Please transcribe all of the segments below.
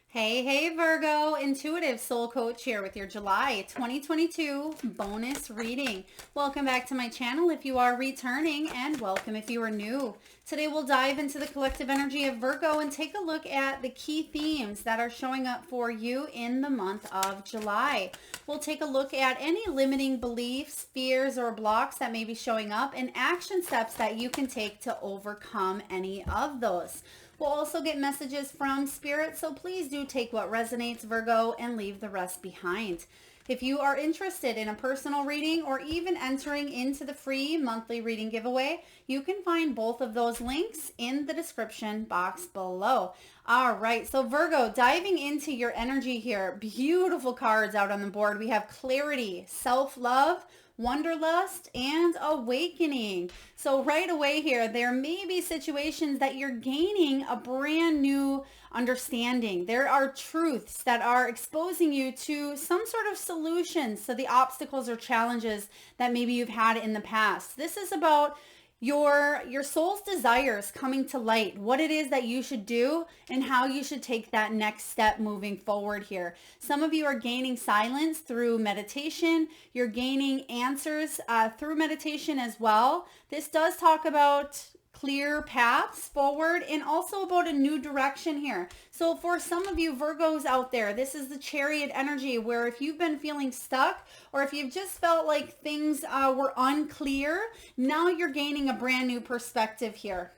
Hey, Virgo, intuitive soul coach here with your July 2022 bonus reading. Welcome back to my channel if you are returning, and welcome if you are new. Today we'll dive into the collective energy of Virgo and take a look at the key themes that are showing up for you in the month of July. We'll take a look at any limiting beliefs, fears, or blocks that may be showing up and action steps that you can take to overcome any of those. We'll also get messages from Spirit, so please do take what resonates, Virgo, and leave the rest behind. If you are interested in a personal reading or even entering into the free monthly reading giveaway, you can find both of those links in the description box below. All right, so Virgo, diving into your energy here, beautiful cards out on the board. We have clarity, self-love, wanderlust, and awakening. So right away here, there may be situations that you're gaining a brand new understanding. There are truths that are exposing you to some sort of solutions to the obstacles or challenges that maybe you've had in the past. This is about your soul's desires coming to light, what it is that you should do and how you should take that next step moving forward here. Some of you are gaining silence through meditation. You're gaining answers through meditation as well. This does talk about clear paths forward and also about a new direction here. So for some of you Virgos out there, this is the Chariot energy, where if you've been feeling stuck or if you've just felt like things were unclear, now you're gaining a brand new perspective here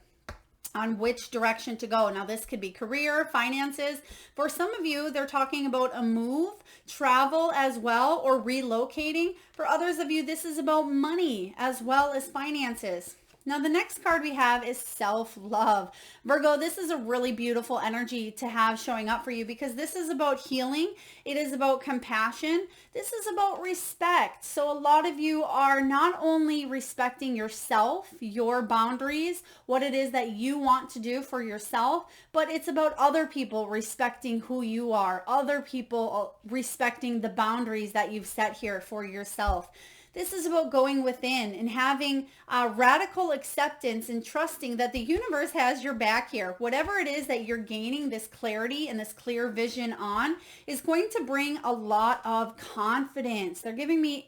on which direction to go. Now this could be career, finances. For some of you, they're talking about a move, travel as well, or relocating. For others of you, this is about money as well as finances. Now, the next card we have is self-love. Virgo, this is a really beautiful energy to have showing up for you because this is about healing. It is about compassion. This is about respect. So a lot of you are not only respecting yourself, your boundaries, what it is that you want to do for yourself, but it's about other people respecting who you are, other people respecting the boundaries that you've set here for yourself. This is about going within and having radical acceptance and trusting that the universe has your back here. Whatever it is that you're gaining this clarity and this clear vision on is going to bring a lot of confidence. They're giving me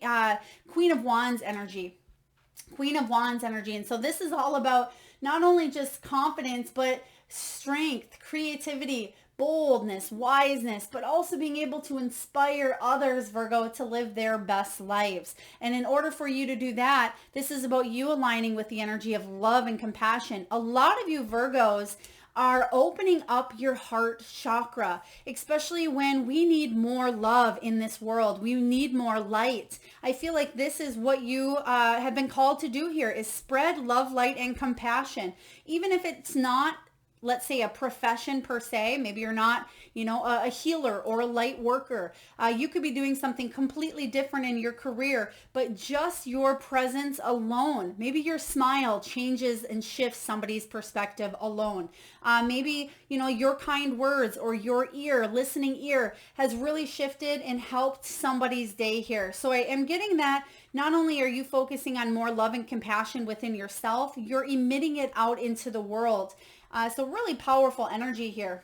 Queen of Wands energy. Queen of Wands energy. And so this is all about not only just confidence, but strength, creativity, boldness, wiseness, but also being able to inspire others, Virgo, to live their best lives. And in order for you to do that, this is about you aligning with the energy of love and compassion. A lot of you Virgos are opening up your heart chakra, especially when we need more love in this world. We need more light. I feel like this is what you have been called to do here, is spread love, light, and compassion. Even if it's not, let's say, a profession per se. Maybe you're not, a healer or a light worker. You could be doing something completely different in your career, but just your presence alone, maybe your smile changes and shifts somebody's perspective alone. Maybe, your kind words or your listening ear has really shifted and helped somebody's day here. So I am getting that not only are you focusing on more love and compassion within yourself, you're emitting it out into the world. So really powerful energy here.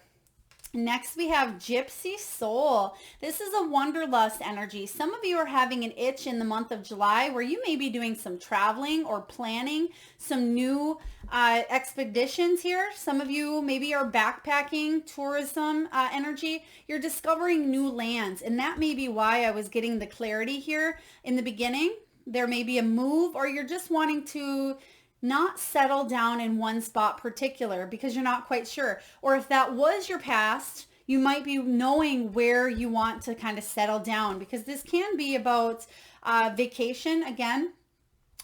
Next, we have Gypsy Soul. This is a wanderlust energy. Some of you are having an itch in the month of July where you may be doing some traveling or planning some new expeditions here. Some of you maybe are backpacking, tourism energy. You're discovering new lands, and that may be why I was getting the clarity here in the beginning. There may be a move, or you're just wanting to not settle down in one spot particular because you're not quite sure. Or if that was your past, you might be knowing where you want to kind of settle down, because this can be about vacation again.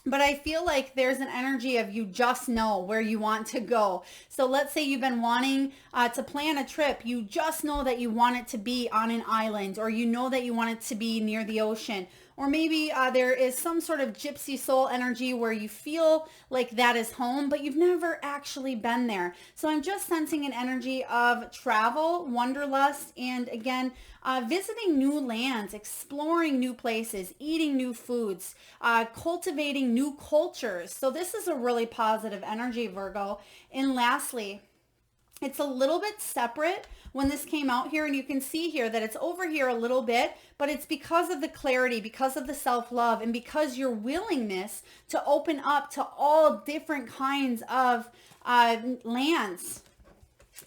But I feel like there's an energy of you just know where you want to go. So let's say you've been wanting to plan a trip. You just know that you want it to be on an island, or you know that you want it to be near the ocean. Or maybe there is some sort of gypsy soul energy where you feel like that is home, but you've never actually been there. So I'm just sensing an energy of travel, wanderlust, and again, visiting new lands, exploring new places, eating new foods, cultivating new cultures. So this is a really positive energy, Virgo. And lastly, It's a little bit separate when this came out here, and you can see here that it's over here a little bit, but it's because of the clarity, because of the self-love, and because your willingness to open up to all different kinds of lands.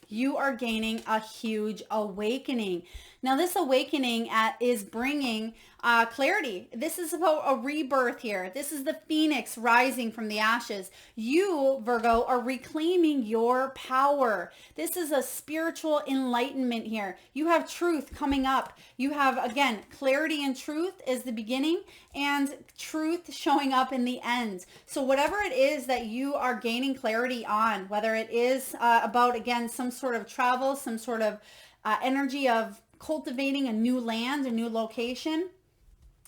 You are gaining a huge awakening. Now, this awakening is bringing clarity. This is about a rebirth here. This is the phoenix rising from the ashes. You, Virgo, are reclaiming your power. This is a spiritual enlightenment here. You have truth coming up. You have, again, clarity and truth is the beginning, and truth showing up in the end. So whatever it is that you are gaining clarity on, whether it is about, again, some sort of travel, some sort of energy of cultivating a new land, a new location,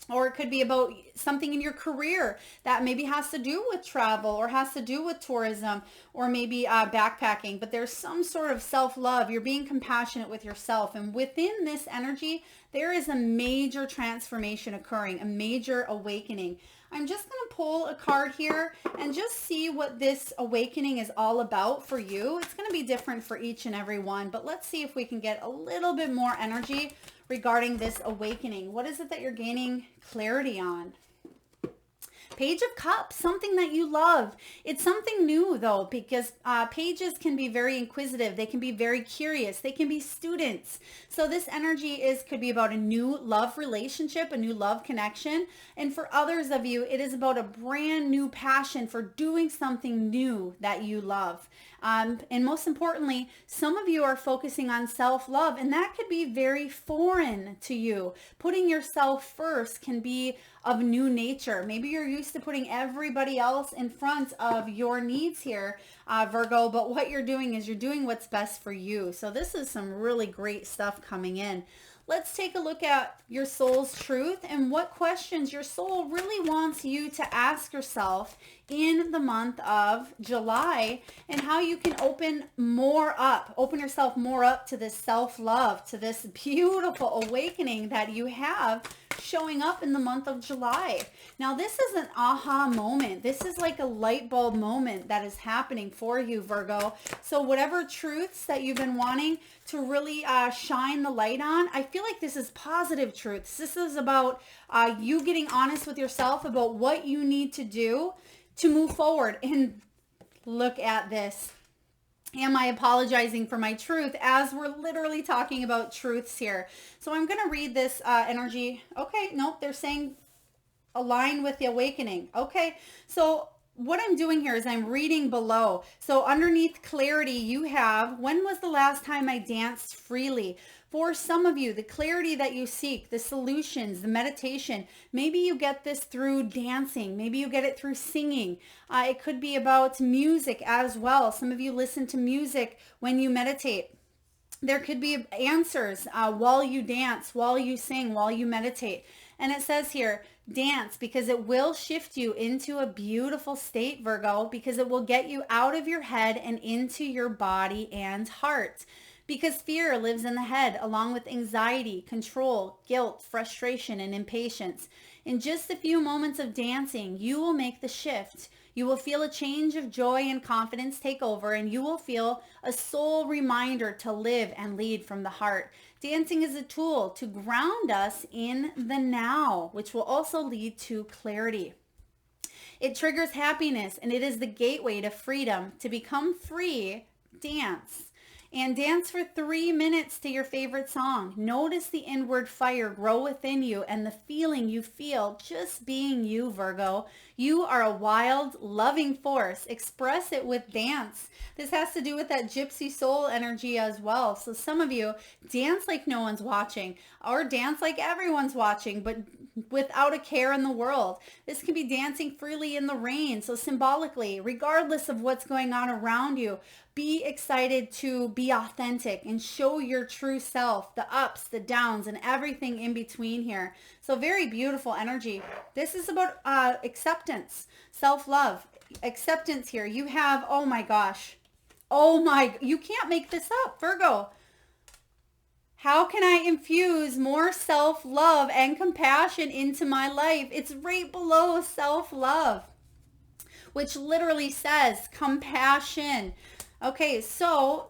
or it could be about something in your career that maybe has to do with travel or has to do with tourism or maybe backpacking, but there's some sort of self-love. You're being compassionate with yourself. And within this energy, there is a major transformation occurring, a major awakening. I'm just going to pull a card here and just see what this awakening is all about for you. It's going to be different for each and every one, but let's see if we can get a little bit more energy regarding this awakening. What is it that you're gaining clarity on? Page of Cups, something that you love. It's something new though, because pages can be very inquisitive. They can be very curious. They can be students. So this energy could be about a new love relationship, a new love connection. And for others of you, it is about a brand new passion for doing something new that you love. And most importantly, some of you are focusing on self-love, and that could be very foreign to you. Putting yourself first can be of new nature. Maybe you're used to putting everybody else in front of your needs here, Virgo, but what you're doing is you're doing what's best for you. So this is some really great stuff coming in. Let's take a look at your soul's truth and what questions your soul really wants you to ask yourself in the month of July, and how you can open yourself more up to this self-love, to this beautiful awakening that you have showing up in the month of July. Now, this is an aha moment. This is like a light bulb moment that is happening for you, Virgo. So whatever truths that you've been wanting to really shine the light on, I feel like this is positive truths. This is about you getting honest with yourself about what you need to do to move forward. And look at this. Am I apologizing for my truth, as we're literally talking about truths here? So I'm going to read this energy. Okay, nope, they're saying align with the awakening. Okay, so what I'm doing here is I'm reading below. So underneath clarity, you have, when was the last time I danced freely? For some of you, the clarity that you seek, the solutions, the meditation, maybe you get this through dancing. Maybe you get it through singing. It could be about music as well. Some of you listen to music when you meditate. There could be answers while you dance, while you sing, while you meditate. And it says here, dance, because it will shift you into a beautiful state, Virgo, because it will get you out of your head and into your body and heart. Because fear lives in the head, along with anxiety, control, guilt, frustration, and impatience. In just a few moments of dancing, you will make the shift. You will feel a change of joy and confidence take over, and you will feel a soul reminder to live and lead from the heart. Dancing is a tool to ground us in the now, which will also lead to clarity. It triggers happiness, and it is the gateway to freedom. To become free, dance. And dance for 3 minutes to your favorite song. Notice the inward fire grow within you and the feeling you feel just being you, Virgo. You are a wild, loving force. Express it with dance. This has to do with that gypsy soul energy as well. So some of you dance like no one's watching, or dance like everyone's watching, but without a care in the world. This can be dancing freely in the rain. So symbolically, regardless of what's going on around you, be excited to be authentic and show your true self, the ups, the downs, and everything in between here. So very beautiful energy. This is about acceptance, self-love, acceptance here. You have, oh my gosh, you can't make this up, Virgo. How can I infuse more self-love and compassion into my life? It's right below self-love, which literally says compassion. Okay, so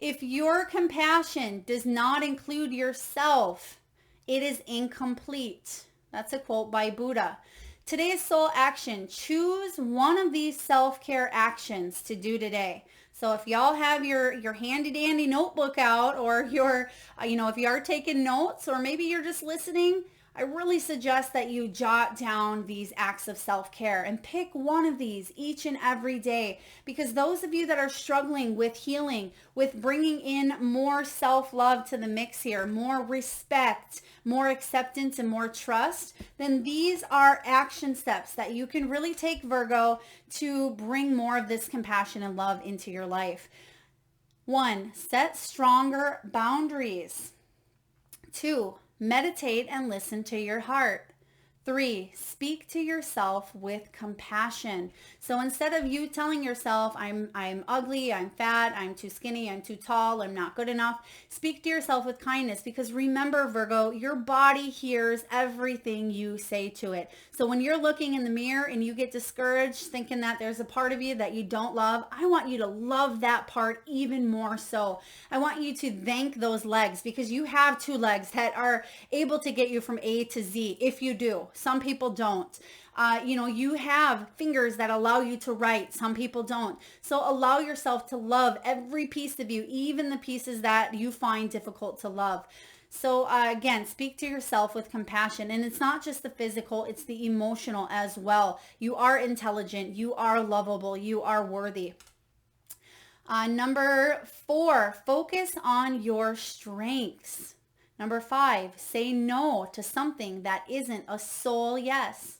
If your compassion does not include yourself, it is incomplete. That's a quote by Buddha. Today's soul action. Choose one of these self-care actions to do today. So if y'all have your handy dandy notebook out, or your, if you are taking notes, or maybe you're just listening, I really suggest that you jot down these acts of self-care and pick one of these each and every day, because those of you that are struggling with healing, with bringing in more self-love to the mix here, more respect, more acceptance, and more trust, then these are action steps that you can really take, Virgo, to bring more of this compassion and love into your life. 1, set stronger boundaries. 2, meditate and listen to your heart. 3, speak to yourself with compassion. So instead of you telling yourself, I'm ugly, I'm fat, I'm too skinny, I'm too tall, I'm not good enough, speak to yourself with kindness, because remember, Virgo, your body hears everything you say to it. So when you're looking in the mirror and you get discouraged thinking that there's a part of you that you don't love, I want you to love that part even more so. I want you to thank those legs, because you have 2 legs that are able to get you from A to Z if you do. Some people don't. You have fingers that allow you to write. Some people don't. So allow yourself to love every piece of you, even the pieces that you find difficult to love. So again, speak to yourself with compassion. And it's not just the physical, it's the emotional as well. You are intelligent. You are lovable. You are worthy. Number 4, focus on your strengths. Number 5, say no to something that isn't a soul yes.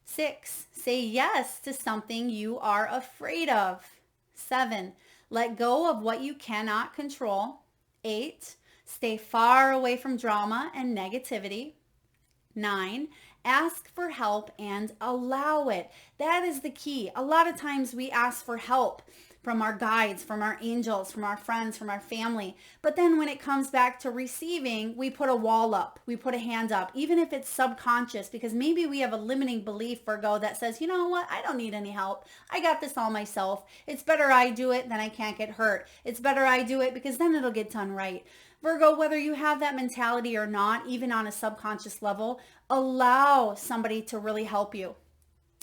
6, say yes to something you are afraid of. 7, let go of what you cannot control. 8, stay far away from drama and negativity. 9, ask for help and allow it. That is the key. A lot of times we ask for help from our guides, from our angels, from our friends, from our family. But then when it comes back to receiving, we put a wall up, we put a hand up, even if it's subconscious, because maybe we have a limiting belief, Virgo, that says, you know what, I don't need any help. I got this all myself. It's better I do it than I can't get hurt. It's better I do it because then it'll get done right. Virgo, whether you have that mentality or not, even on a subconscious level, allow somebody to really help you.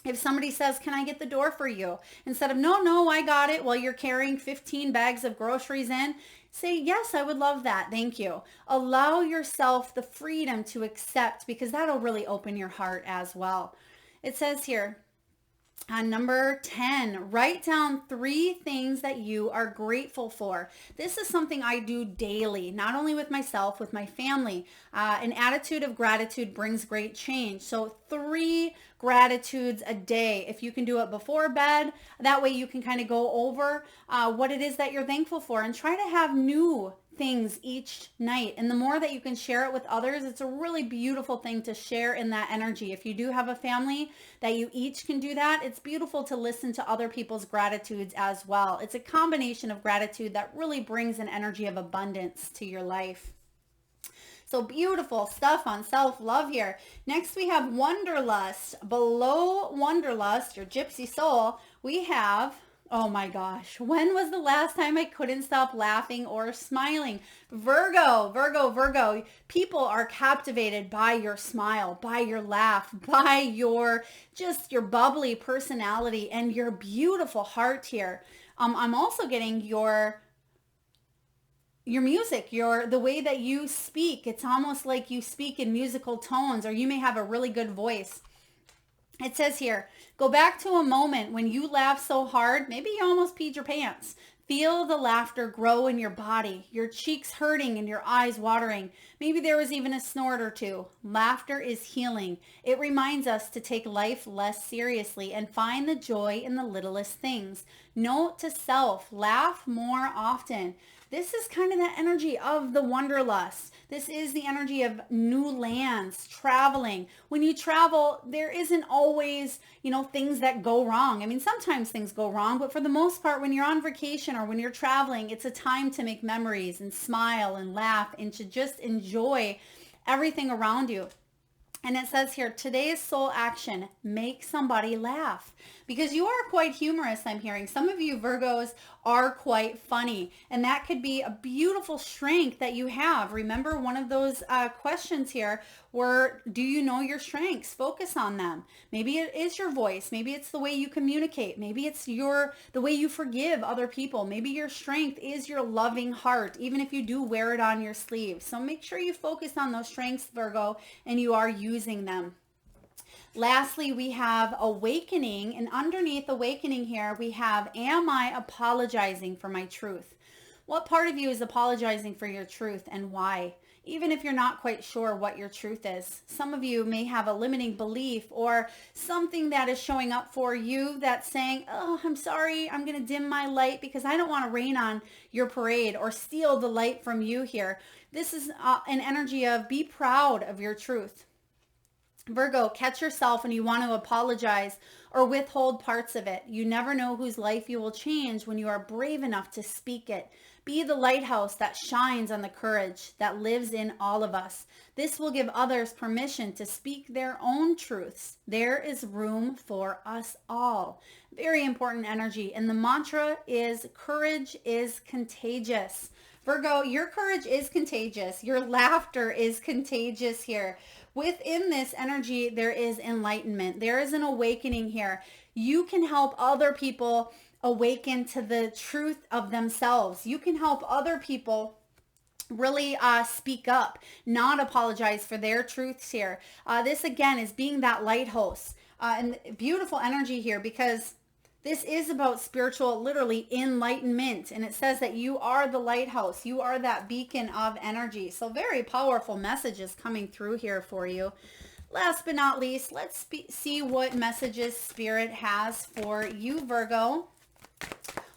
If somebody says, can I get the door for you? Instead of, no, I got it, while you're carrying 15 bags of groceries in, say, yes, I would love that. Thank you. Allow yourself the freedom to accept, because that'll really open your heart as well. It says here, on number 10, write down 3 things that you are grateful for. This is something I do daily, not only with myself, with my family. An attitude of gratitude brings great change. So 3 gratitudes a day. If you can do it before bed, that way you can kind of go over what it is that you're thankful for, and try to have new things each night. And the more that you can share it with others, it's a really beautiful thing to share in that energy. If you do have a family that you each can do that, it's beautiful to listen to other people's gratitudes as well. It's a combination of gratitude that really brings an energy of abundance to your life. So beautiful stuff on self-love here. Next we have Wanderlust. Below Wanderlust, your gypsy soul, we have, oh my gosh, when was the last time I couldn't stop laughing or smiling? Virgo. People are captivated by your smile, by your laugh, by your bubbly personality and your beautiful heart here. I'm also getting your music, the way that you speak. It's almost like you speak in musical tones, or you may have a really good voice. It says here, go back to a moment when you laughed so hard, maybe you almost peed your pants. Feel the laughter grow in your body, your cheeks hurting and your eyes watering. Maybe there was even a snort or 2. Laughter is healing. It reminds us to take life less seriously and find the joy in the littlest things. Note to self, laugh more often. This is kind of the energy of the Wanderlust. This is the energy of new lands, traveling. When you travel, there isn't always, things that go wrong. I mean, sometimes things go wrong, but for the most part, when you're on vacation or when you're traveling, it's a time to make memories and smile and laugh and to just enjoy everything around you. And it says here, today's soul action, make somebody laugh. Because you are quite humorous, I'm hearing. Some of you Virgos are quite funny. And that could be a beautiful strength that you have. Remember, one of those questions here were, do you know your strengths? Focus on them. Maybe it is your voice. Maybe it's the way you communicate. Maybe it's the way you forgive other people. Maybe your strength is your loving heart, even if you do wear it on your sleeve. So make sure you focus on those strengths, Virgo, and you are using them. Lastly, we have awakening, and underneath awakening here, we have, am I apologizing for my truth? What part of you is apologizing for your truth and why? Even if you're not quite sure what your truth is. Some of you may have a limiting belief or something that is showing up for you that's saying, oh, I'm sorry, I'm going to dim my light because I don't want to rain on your parade or steal the light from you here. This is an energy of be proud of your truth. Virgo, catch yourself when you want to apologize or withhold parts of it. You never know whose life you will change when you are brave enough to speak it. Be the lighthouse that shines on the courage that lives in all of us. This will give others permission to speak their own truths. There is room for us all. Very important energy. And the mantra is courage is contagious. Virgo, your courage is contagious. Your laughter is contagious here. Within this energy, there is enlightenment. There is an awakening here. You can help other people awaken to the truth of themselves. You can help other people really speak up, not apologize for their truths here. This again is being that lighthouse. And beautiful energy here because this is about spiritual, literally enlightenment. And it says that you are the lighthouse. You are that beacon of energy. So very powerful messages coming through here for you. Last but not least, let's see what messages Spirit has for you, Virgo.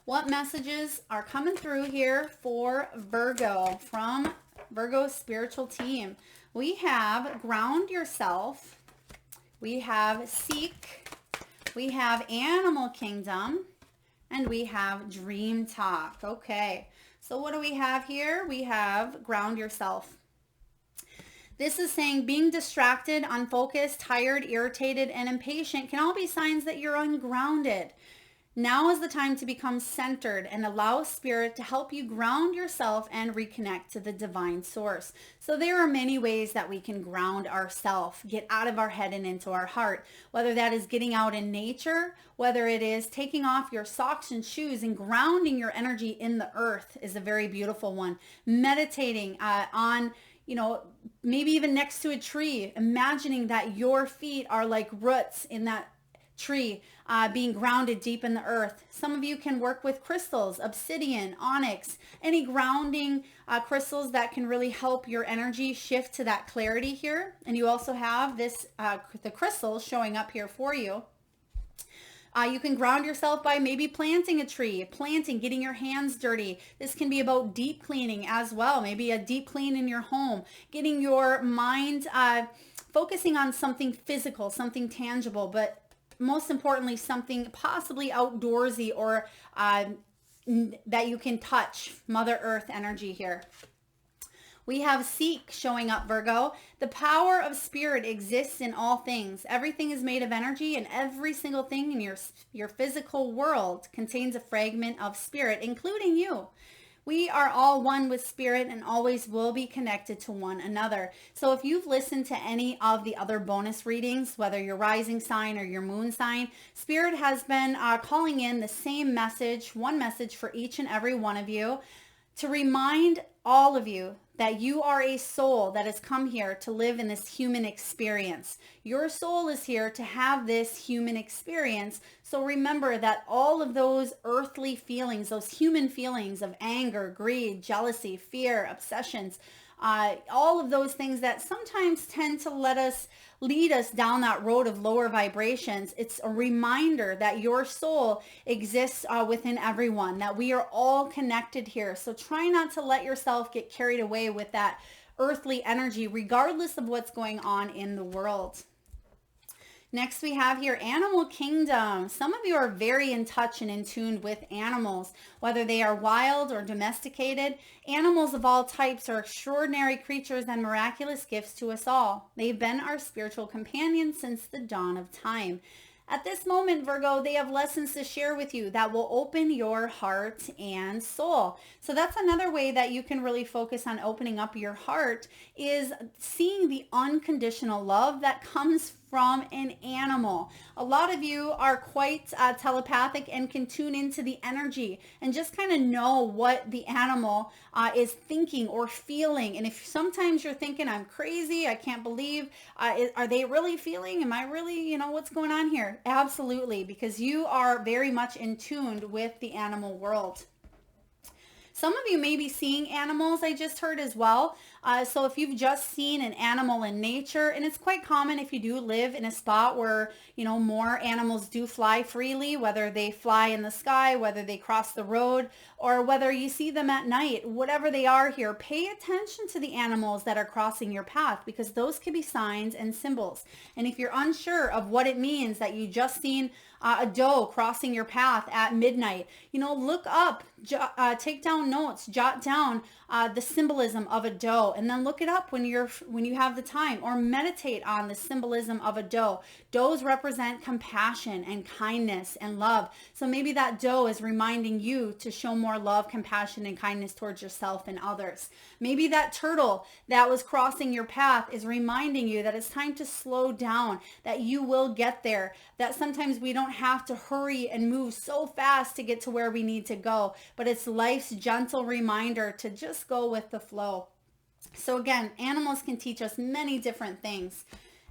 What messages are coming through here for Virgo from Virgo's spiritual team? We have ground yourself. We have seek. We have Animal Kingdom, and we have Dream Talk. Okay, so what do we have here? We have ground yourself. This is saying being distracted, unfocused, tired, irritated, and impatient can all be signs that you're ungrounded. Now is the time to become centered and allow Spirit to help you ground yourself and reconnect to the divine source. So there are many ways that we can ground ourselves, get out of our head and into our heart, whether that is getting out in nature, whether it is taking off your socks and shoes and grounding your energy in the earth is a very beautiful one. Meditating on, maybe even next to a tree, imagining that your feet are like roots in that tree, being grounded deep in the earth. Some of you can work with crystals, obsidian, onyx, any grounding crystals that can really help your energy shift to that clarity here. And you also have this, the crystals showing up here for you. You can ground yourself by maybe planting a tree, getting your hands dirty. This can be about deep cleaning as well. Maybe a deep clean in your home, getting your mind, focusing on something physical, something tangible, but most importantly, something possibly outdoorsy or that you can touch. Mother Earth energy here. We have seek showing up, Virgo. The power of Spirit exists in all things. Everything is made of energy, and every single thing in your physical world contains a fragment of Spirit, including you. We are all one with Spirit and always will be connected to one another. So if you've listened to any of the other bonus readings, whether your rising sign or your moon sign, Spirit has been calling in the same message, one message for each and every one of you, to remind all of you that you are a soul that has come here to live in this human experience. Your soul is here to have this human experience. So remember that all of those earthly feelings, those human feelings of anger, greed, jealousy, fear, obsessions, all of those things that sometimes tend to lead us down that road of lower vibrations. It's a reminder that your soul exists within everyone, that we are all connected here. So try not to let yourself get carried away with that earthly energy, regardless of what's going on in the world. Next we have here Animal Kingdom. Some of you are very in touch and in tune with animals, whether they are wild or domesticated. Animals of all types are extraordinary creatures and miraculous gifts to us all. They've been our spiritual companions since the dawn of time. At this moment, Virgo, they have lessons to share with you that will open your heart and soul. So that's another way that you can really focus on opening up your heart, is seeing the unconditional love that comes from an animal. A lot of you are quite telepathic and can tune into the energy and just kind of know what the animal is thinking or feeling. And if sometimes you're thinking, I'm crazy, I can't believe, are they really feeling? Am I really, what's going on here? Absolutely, because you are very much in tune with the animal world. Some of you may be seeing animals, I just heard as well. So if you've just seen an animal in nature, and it's quite common if you do live in a spot where, more animals do fly freely, whether they fly in the sky, whether they cross the road, or whether you see them at night, whatever they are here, pay attention to the animals that are crossing your path, because those could be signs and symbols. And if you're unsure of what it means that you just seen a doe crossing your path at midnight, look up, take down notes, jot down the symbolism of a doe, and then look it up when you have the time, or meditate on the symbolism of a doe. Does represent compassion and kindness and love. So maybe that doe is reminding you to show more love, compassion, and kindness towards yourself and others. Maybe that turtle that was crossing your path is reminding you that it's time to slow down, that you will get there, that sometimes we don't have to hurry and move so fast to get to where we need to go, but it's life's gentle reminder to just go with the flow. So again, animals can teach us many different things.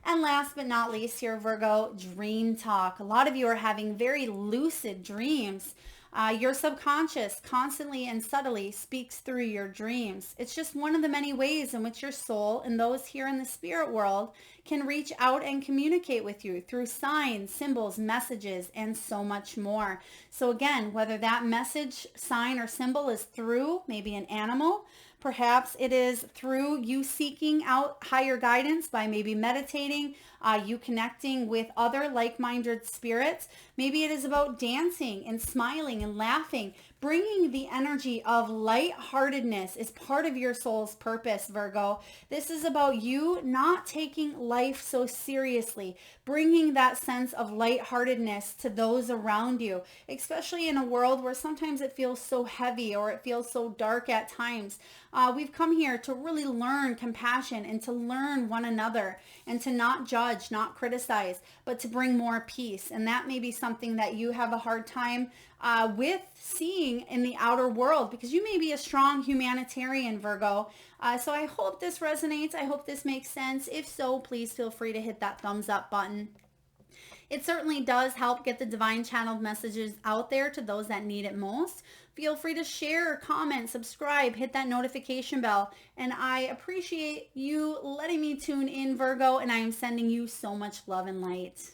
And last but not least here, Virgo, dream talk. A lot of you are having very lucid dreams. Your subconscious constantly and subtly speaks through your dreams. It's just one of the many ways in which your soul and those here in the spirit world can reach out and communicate with you through signs, symbols, messages, and so much more. So again, whether that message, sign, or symbol is through maybe an animal, perhaps it is through you seeking out higher guidance by maybe meditating, you connecting with other like-minded spirits. Maybe it is about dancing and smiling and laughing. Bringing the energy of lightheartedness is part of your soul's purpose, Virgo. This is about you not taking life so seriously, bringing that sense of lightheartedness to those around you, especially in a world where sometimes it feels so heavy or it feels so dark at times. We've come here to really learn compassion and to learn one another and to not judge, not criticize, but to bring more peace. And that may be something that you have a hard time with seeing in the outer world, because you may be a strong humanitarian, Virgo. So I hope this resonates. I hope this makes sense. If so, please feel free to hit that thumbs up button. It certainly does help get the divine channeled messages out there to those that need it most. Feel free to share, comment, subscribe, hit that notification bell. And I appreciate you letting me tune in, Virgo, and I am sending you so much love and light.